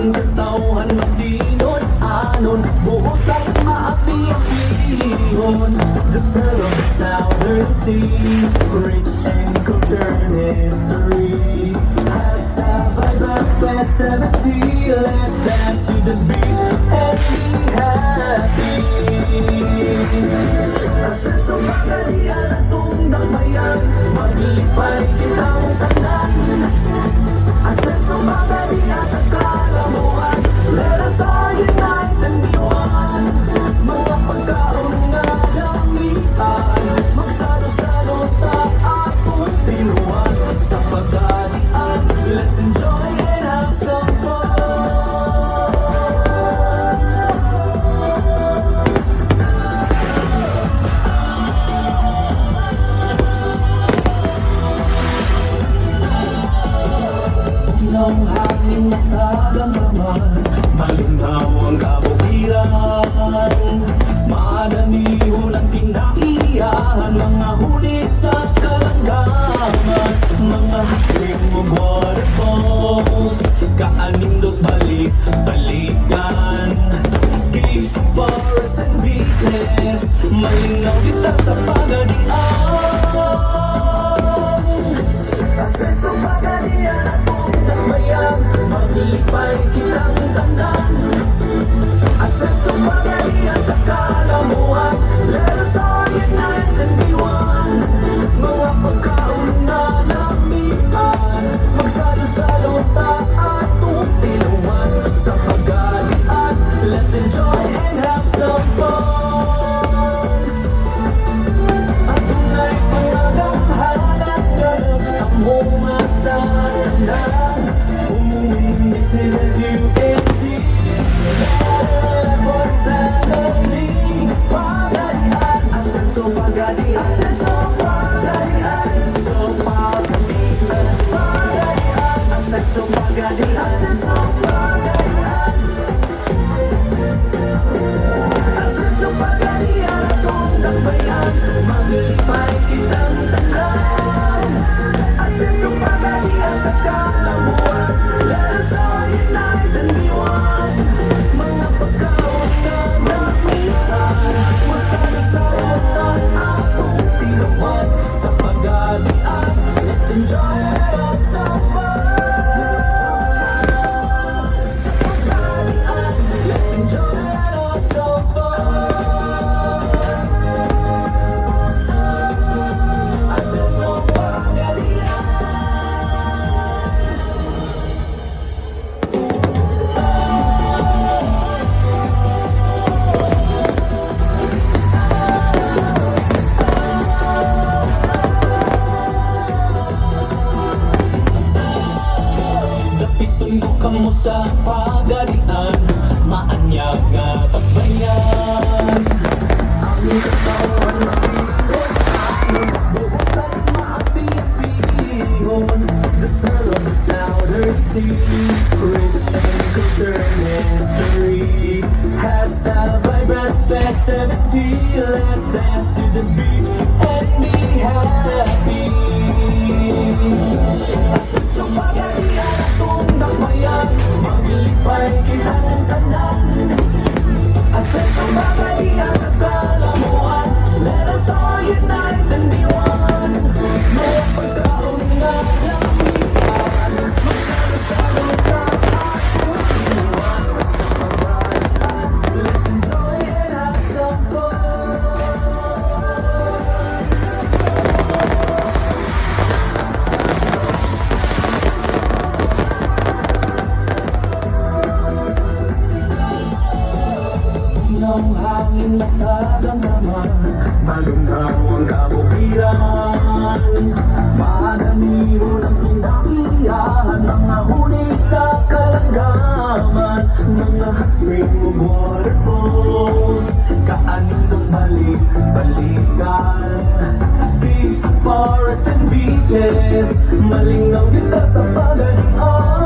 Aking katawan magdinod-anon, buot at maapi-apihon. The pearl of the southern sea, rich and cultured history, has a vibrant festivity. Let's dance to the beat and be happy. Asan sa pagalian at dakbayan, maglipay kitang tanan. Asan sa pagalian sa kalamuan, let us all unite and be one. Mga pagkaon nga damitan, magsalo-salo ta atong tinuan. Sa pagalian, let's enjoy and have some fun. Ang hangin nakadamdaman, malinaw ang kabukiran. Maananiho ng kinaiyahan, mga huli sa kalanggaman. Mga hasling mo waterfalls, kaanindot balik-balikan. Kisig forests and beaches, malinaw kita sa pagadian. Asan sa pagadian at dakbayan, maglipay kitang tandaan. Asan sa pagalian sa kalamuan, let us all unite and be one. Mga pagkaon na lamian, magsalo-salo ta atong tinuan. Sa pagalian, let's enjoy and have some fun. Adunay panaganghanan, ang humasandan. As you can see, for family, pagalian, asan sa pagalian, asan sa pagalian, so pagalian, pagalian, asan sa pagalian, asan sa pagalian, asan sa pagalian, atong dakbayan, maglipay kitang tanan. Asan sa pagalian sa kalamuan, let us all unite and be one. Mga pagkaon na damitan, masalo-salo ta atong tinuan. Sa pagalian, let's enjoy and have some fun. Sa pagalian, let's enjoy and have some fun. Asan sa pagalian. Dapitundok ka mo sa pagalian, maanyag nga takbayan. Ang katawan makikot-anon, buot at maapi-apihon. The pearl of the southern sea, rich and cultured history, has a vibrant festivity. Let's dance to the beat and be happy. Asan sa pagalian atong dakbayan, maglipay kitang tanan. Asan sa pagalian sa kalamuan, let us all unite and be one. Mga pagkaon nga damitan, magsalo-salo ta atong tinuan. Sa pagalian, let's enjoy and have some fun. Ang hangin nakadamdaman, malinaw ang kabukiran. Maananiho ng kinaiyahan, mga huli sa kalanggaman. Mga hot spring of waterfalls, kaanindot balik-balikan. Peace, forests and beaches, malinaw kita sa pagalian.